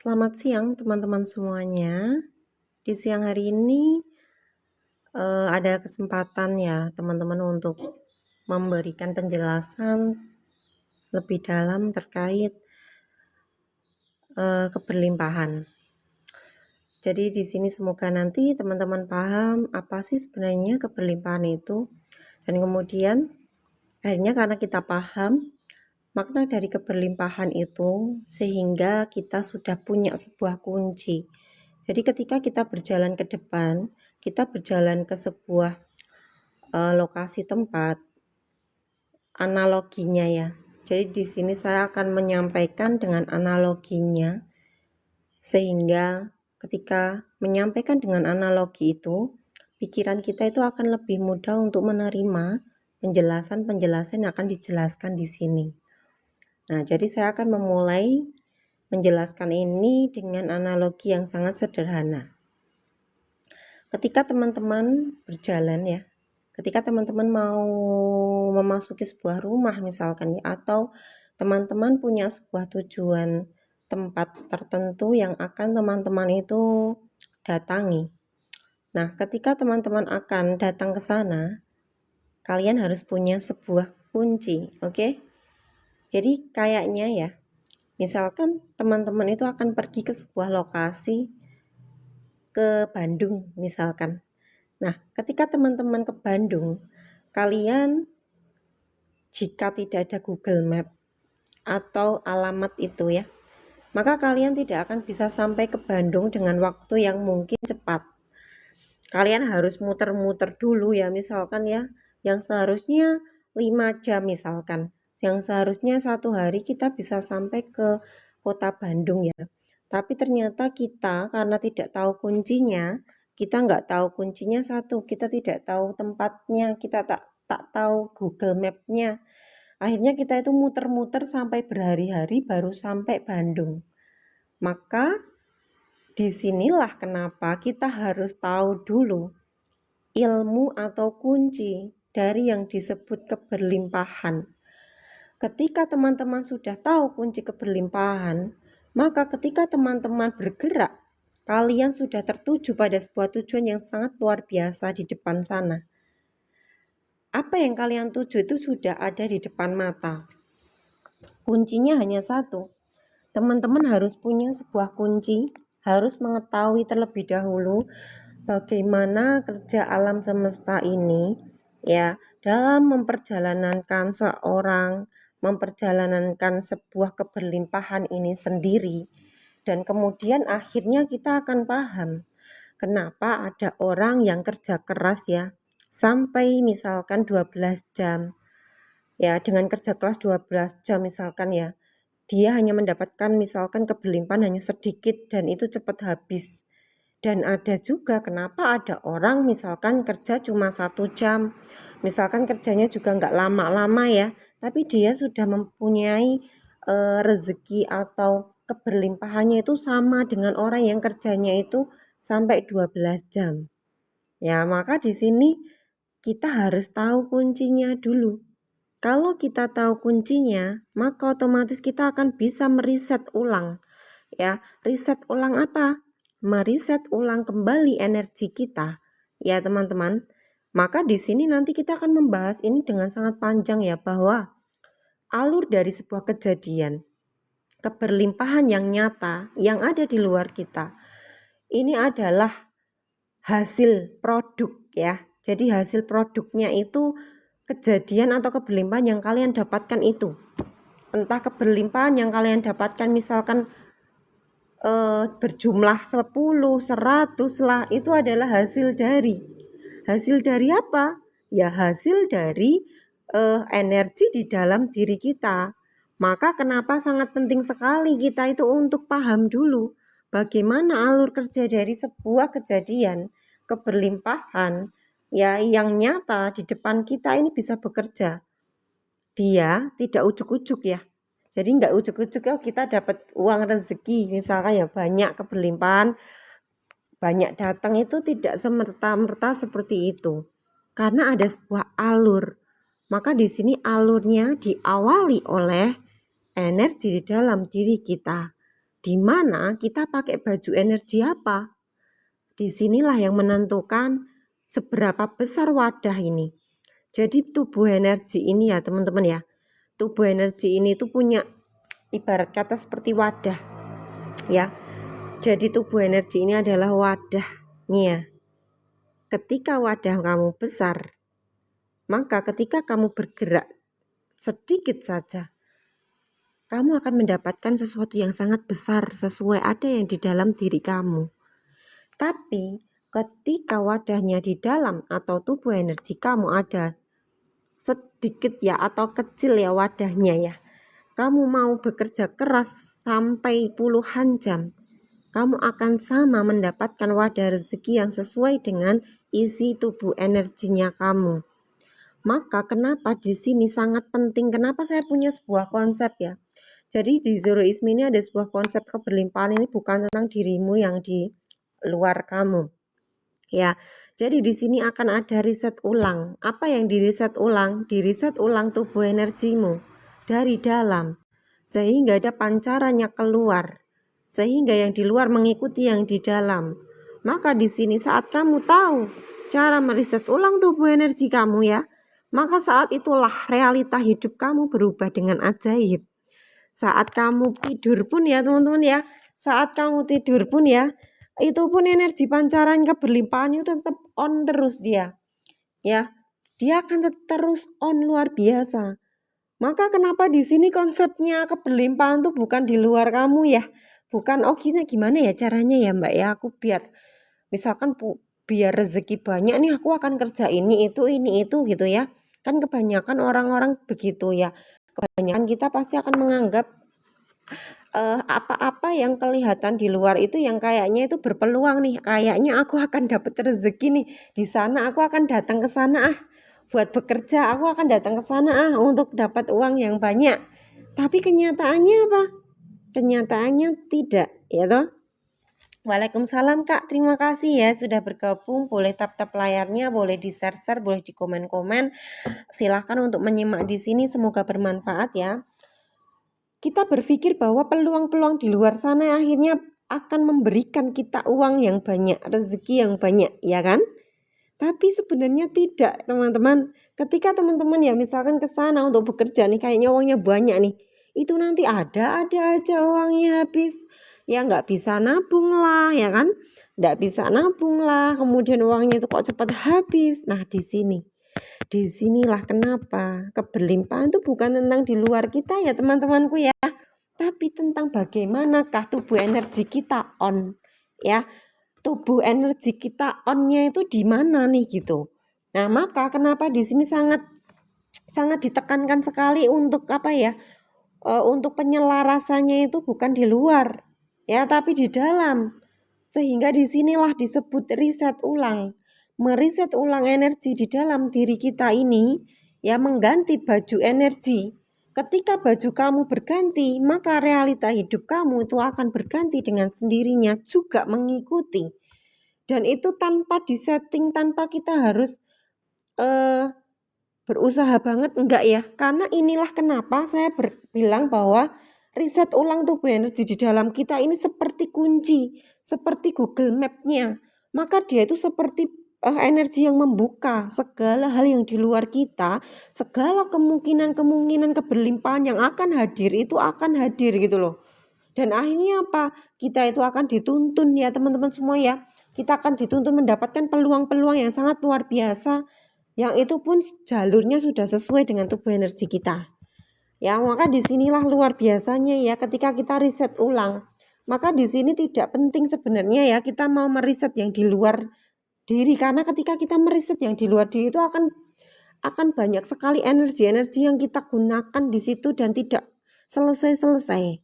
Selamat siang teman-teman semuanya. Di siang hari ini ada kesempatan ya teman-teman untuk memberikan penjelasan lebih dalam terkait keberlimpahan. Jadi di sini semoga nanti teman-teman paham apa sih sebenarnya keberlimpahan itu, dan kemudian akhirnya karena kita paham makna dari keberlimpahan itu, sehingga kita sudah punya sebuah kunci. Jadi ketika kita berjalan ke depan, kita berjalan ke sebuah lokasi tempat, analoginya ya. Jadi di sini saya akan menyampaikan dengan analoginya, sehingga ketika menyampaikan dengan analogi itu, pikiran kita itu akan lebih mudah untuk menerima penjelasan-penjelasan yang akan dijelaskan di sini. Nah, jadi saya akan memulai menjelaskan ini dengan analogi yang sangat sederhana. Ketika teman-teman berjalan ya, ketika teman-teman mau memasuki sebuah rumah misalkan ya, atau teman-teman punya sebuah tujuan tempat tertentu yang akan teman-teman itu datangi. Nah, ketika teman-teman akan datang ke sana, kalian harus punya sebuah kunci, oke? Jadi kayaknya ya, misalkan teman-teman itu akan pergi ke sebuah lokasi, ke Bandung misalkan. Nah, ketika teman-teman ke Bandung, kalian jika tidak ada Google Map atau alamat itu ya, maka kalian tidak akan bisa sampai ke Bandung dengan waktu yang mungkin cepat. Kalian harus muter-muter dulu ya, misalkan ya, yang seharusnya 5 jam misalkan, yang seharusnya 1 hari kita bisa sampai ke kota Bandung ya. Tapi ternyata kita karena tidak tahu kuncinya, kita nggak tahu kuncinya satu, kita tidak tahu tempatnya, kita tak tahu Google Map-nya. Akhirnya kita itu muter-muter sampai berhari-hari baru sampai Bandung. Maka disinilah kenapa kita harus tahu dulu ilmu atau kunci dari yang disebut keberlimpahan. Ketika teman-teman sudah tahu kunci keberlimpahan, maka ketika teman-teman bergerak, kalian sudah tertuju pada sebuah tujuan yang sangat luar biasa di depan sana. Apa yang kalian tuju itu sudah ada di depan mata. Kuncinya hanya satu. Teman-teman harus punya sebuah kunci, harus mengetahui terlebih dahulu bagaimana kerja alam semesta ini ya, dalam memperjalankan seorang, memperjalankan sebuah keberlimpahan ini sendiri. Dan kemudian akhirnya kita akan paham kenapa ada orang yang kerja keras ya, sampai misalkan 12 jam. Ya, dengan kerja keras 12 jam misalkan ya, dia hanya mendapatkan misalkan keberlimpahan hanya sedikit dan itu cepat habis. Dan ada juga kenapa ada orang misalkan kerja cuma 1 jam, misalkan kerjanya juga nggak lama-lama ya, tapi dia sudah mempunyai rezeki atau keberlimpahannya itu sama dengan orang yang kerjanya itu sampai 12 jam. Ya, maka di sini kita harus tahu kuncinya dulu. Kalau kita tahu kuncinya, maka otomatis kita akan bisa meriset ulang. Ya, riset ulang apa? Meriset ulang kembali energi kita. Ya, teman-teman. Maka di sini nanti kita akan membahas ini dengan sangat panjang ya, bahwa alur dari sebuah kejadian, keberlimpahan yang nyata yang ada di luar kita, ini adalah hasil produk ya. Jadi hasil produknya itu kejadian atau keberlimpahan yang kalian dapatkan itu. Entah keberlimpahan yang kalian dapatkan misalkan berjumlah 10, 100 lah, itu adalah hasil dari apa? Ya hasil dari energi di dalam diri kita. Maka kenapa sangat penting sekali kita itu untuk paham dulu bagaimana alur kerja dari sebuah kejadian keberlimpahan ya yang nyata di depan kita ini bisa bekerja. Dia tidak ujuk-ujuk ya. Jadi nggak ujuk-ujuk ya kita dapat uang rezeki misalkan ya banyak keberlimpahan, banyak datang, itu tidak semerta-merta seperti itu. Karena ada sebuah alur. Maka di sini alurnya diawali oleh energi di dalam diri kita. di mana kita pakai baju energi apa. Disinilah yang menentukan seberapa besar wadah ini. Jadi tubuh energi ini ya teman-teman ya, tubuh energi ini tuh punya ibarat kata seperti wadah ya. Jadi tubuh energi ini adalah wadahnya. Ketika wadah kamu besar, maka ketika kamu bergerak sedikit saja, kamu akan mendapatkan sesuatu yang sangat besar sesuai ada yang di dalam diri kamu. Tapi ketika wadahnya di dalam atau tubuh energi kamu ada sedikit ya atau kecil ya wadahnya ya, kamu mau bekerja keras sampai puluhan jam, kamu akan sama mendapatkan wadah rezeki yang sesuai dengan isi tubuh energinya kamu. Maka kenapa di sini sangat penting, kenapa saya punya sebuah konsep ya. Jadi di Zeroisme ini ada sebuah konsep keberlimpahan, ini bukan tentang dirimu yang di luar kamu. Ya, jadi di sini akan ada riset ulang. Apa yang diriset ulang? Diriset ulang tubuh energimu dari dalam, sehingga ada pancarannya keluar, sehingga yang di luar mengikuti yang di dalam. Maka di sini saat kamu tahu cara meriset ulang tubuh energi kamu ya, maka saat itulah realita hidup kamu berubah dengan ajaib. Saat kamu tidur pun ya teman-teman ya, saat kamu tidur pun ya, itu pun energi pancaran keberlimpahan itu tetap on terus dia. Ya, dia akan terus on luar biasa. Maka kenapa di sini konsepnya keberlimpahan tuh bukan di luar kamu ya. Bukan gimana ya caranya ya Mbak ya, aku biar misalkan biar rezeki banyak nih aku akan kerja ini itu gitu ya. Kan kebanyakan orang-orang begitu ya. Kebanyakan kita pasti akan menganggap apa-apa yang kelihatan di luar itu yang kayaknya itu berpeluang nih, kayaknya aku akan dapat rezeki nih di sana, aku akan datang ke sana buat bekerja, aku akan datang ke sana untuk dapat uang yang banyak. Tapi kenyataannya apa? Kenyataannya tidak, ya toh. Waalaikumsalam Kak, terima kasih ya sudah bergabung. Boleh tap-tap layarnya, boleh di-share, boleh di komen-komen. Silahkan untuk menyimak di sini, semoga bermanfaat ya. Kita berpikir bahwa peluang-peluang di luar sana akhirnya akan memberikan kita uang yang banyak, rezeki yang banyak, ya kan? Tapi sebenarnya tidak, teman-teman. Ketika teman-teman ya misalkan ke sana untuk bekerja nih, kayaknya uangnya banyak nih. Itu nanti ada aja uangnya habis. Ya nggak bisa nabung lah, ya kan? Nggak bisa nabung lah, kemudian uangnya itu kok cepat habis. Nah, disinilah kenapa keberlimpahan itu bukan tentang di luar kita ya teman-temanku ya, tapi tentang bagaimanakah tubuh energi kita on ya. Tubuh energi kita onnya itu di mana nih gitu. Nah, maka kenapa di sini sangat ditekankan sekali untuk apa ya? Untuk penyelarasannya itu bukan di luar ya, tapi di dalam. Sehingga disinilah disebut riset ulang. Meriset ulang energi di dalam diri kita ini ya, mengganti baju energi. Ketika baju kamu berganti, maka realita hidup kamu itu akan berganti dengan sendirinya juga mengikuti. Dan itu tanpa disetting, tanpa kita harus berusaha banget, enggak ya. Karena inilah kenapa saya bilang bahwa riset ulang tubuh energi di dalam kita ini seperti kunci, seperti Google Map-nya. Maka dia itu seperti energi yang membuka segala hal yang di luar kita, segala kemungkinan keberlimpahan yang akan hadir itu akan hadir gitu loh. Dan akhirnya apa? Kita itu akan dituntun ya teman-teman semua ya. Kita akan dituntun mendapatkan peluang-peluang yang sangat luar biasa, yang itu pun jalurnya sudah sesuai dengan tubuh energi kita. Ya, maka disinilah luar biasanya ya ketika kita riset ulang. Maka di sini tidak penting sebenarnya ya kita mau meriset yang di luar diri, karena ketika kita meriset yang di luar diri itu akan banyak sekali energi-energi yang kita gunakan di situ dan tidak selesai-selesai.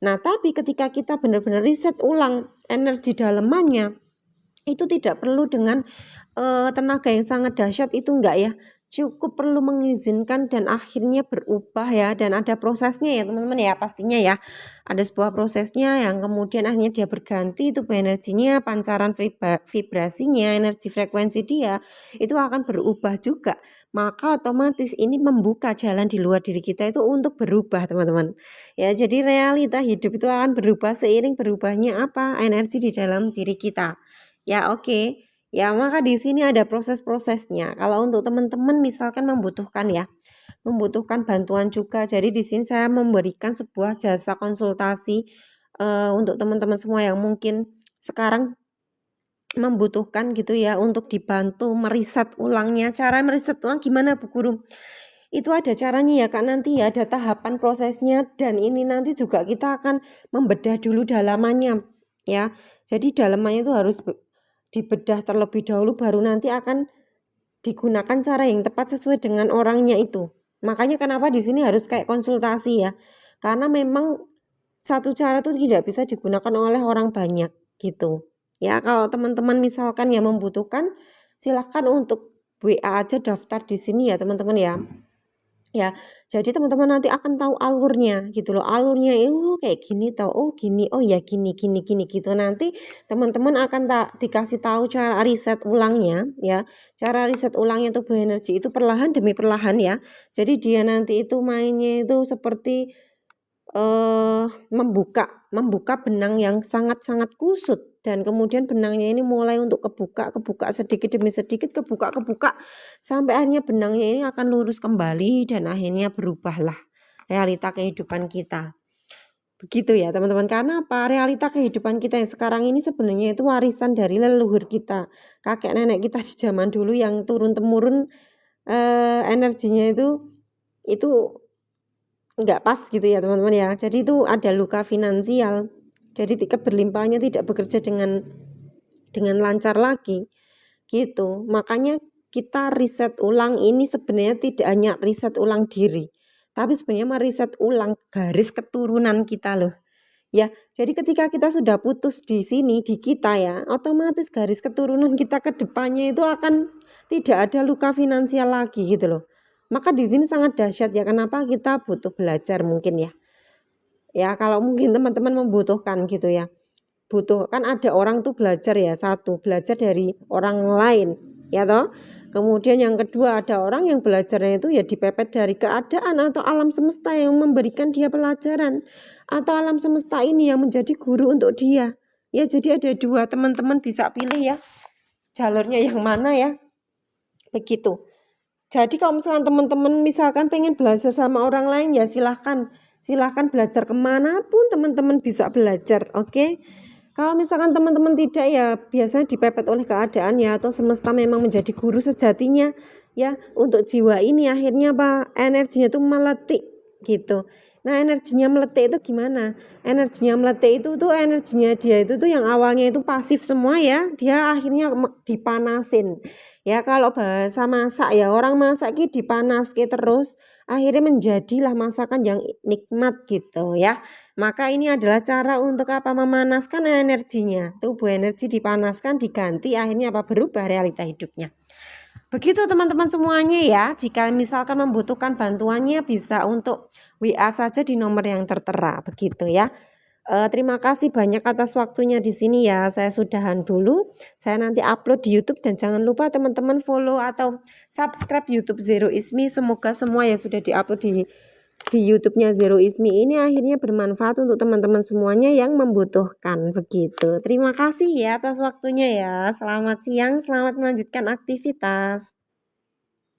Nah, tapi ketika kita benar-benar riset ulang energi dalemannya, itu tidak perlu dengan tenaga yang sangat dahsyat, itu enggak ya. cukup perlu mengizinkan dan akhirnya berubah ya, dan ada prosesnya ya teman-teman ya, pastinya ya ada sebuah prosesnya yang kemudian akhirnya dia berganti, tubuh energinya, pancaran vibrasinya, energi frekuensi dia itu akan berubah juga, maka otomatis ini membuka jalan di luar diri kita itu untuk berubah teman-teman ya. Jadi realita hidup itu akan berubah seiring berubahnya apa, energi di dalam diri kita ya. Oke. Ya, maka di sini ada proses-prosesnya. Kalau untuk teman-teman misalkan membutuhkan bantuan juga. Jadi di sini saya memberikan sebuah jasa konsultasi untuk teman-teman semua yang mungkin sekarang membutuhkan gitu ya untuk dibantu meriset ulangnya. Cara meriset ulang gimana Bu Guru? Itu ada caranya ya Kak, nanti ya ada tahapan prosesnya, dan ini nanti juga kita akan membedah dulu dalamannya ya. Jadi dalamannya itu harus dibedah terlebih dahulu, baru nanti akan digunakan cara yang tepat sesuai dengan orangnya itu. Makanya kenapa di sini harus kayak konsultasi ya, karena memang satu cara itu tidak bisa digunakan oleh orang banyak gitu ya. Kalau teman-teman misalkan yang membutuhkan, silahkan untuk WA aja daftar di sini ya teman-teman ya. Ya, jadi teman-teman nanti akan tahu alurnya gitu loh. Alurnya itu kayak gini tau. Oh, gini. Oh ya gini gitu. Nanti teman-teman akan dikasih tahu cara riset ulangnya ya. Cara riset ulangnya tubuh energi itu perlahan demi perlahan ya. Jadi dia nanti itu mainnya itu seperti membuka benang yang sangat-sangat kusut, dan kemudian benangnya ini mulai untuk kebuka sedikit demi sedikit, kebuka sampai akhirnya benangnya ini akan lurus kembali dan akhirnya berubahlah realita kehidupan kita. Begitu ya teman-teman. Karena apa? Realita kehidupan kita yang sekarang ini sebenarnya itu warisan dari leluhur kita, kakek nenek kita di zaman dulu yang turun temurun energinya itu nggak pas gitu ya teman-teman ya. Jadi itu ada luka finansial. Jadi keberlimpahannya tidak bekerja dengan lancar lagi gitu. Makanya kita riset ulang ini sebenarnya tidak hanya riset ulang diri, tapi sebenarnya meriset ulang garis keturunan kita loh. Ya, jadi ketika kita sudah putus di sini di kita ya, otomatis garis keturunan kita ke depannya itu akan tidak ada luka finansial lagi gitu loh. Maka di sini sangat dahsyat ya, kenapa kita butuh belajar mungkin ya. Ya, kalau mungkin teman-teman membutuhkan gitu ya. Butuh, kan ada orang tuh belajar ya, satu belajar dari orang lain ya toh. Kemudian yang kedua ada orang yang belajarnya itu ya dipepet dari keadaan atau alam semesta yang memberikan dia pelajaran, atau alam semesta ini yang menjadi guru untuk dia. Ya, jadi ada dua, teman-teman bisa pilih ya jalurnya yang mana ya. Begitu. Jadi kalau misalkan teman-teman misalkan pengen belajar sama orang lain ya silahkan belajar kemanapun teman-teman bisa belajar. Oke. Kalau misalkan teman-teman tidak ya biasanya dipepet oleh keadaan ya, atau semesta memang menjadi guru sejatinya ya untuk jiwa ini. Akhirnya apa, energinya tuh meletik gitu. Nah, energinya meletik itu gimana? Energinya meletik itu tuh energinya dia itu tuh yang awalnya itu pasif semua ya, dia akhirnya dipanasin. Ya kalau bahasa masak ya, orang masak ki dipanaske terus, akhirnya menjadilah masakan yang nikmat gitu ya. Maka ini adalah cara untuk apa, memanaskan energinya. Tubuh energi dipanaskan, diganti, akhirnya apa, berubah realita hidupnya. Begitu teman-teman semuanya ya. Jika misalkan membutuhkan bantuannya bisa untuk WA saja di nomor yang tertera, begitu ya. Terima kasih banyak atas waktunya di sini ya. Saya sudahan dulu. Saya nanti upload di YouTube, dan jangan lupa teman-teman follow atau subscribe YouTube Zero Ismi. Semoga semua yang sudah diupload di YouTube-nya Zero Ismi ini akhirnya bermanfaat untuk teman-teman semuanya yang membutuhkan. Begitu. Terima kasih ya atas waktunya ya. Selamat siang, selamat melanjutkan aktivitas.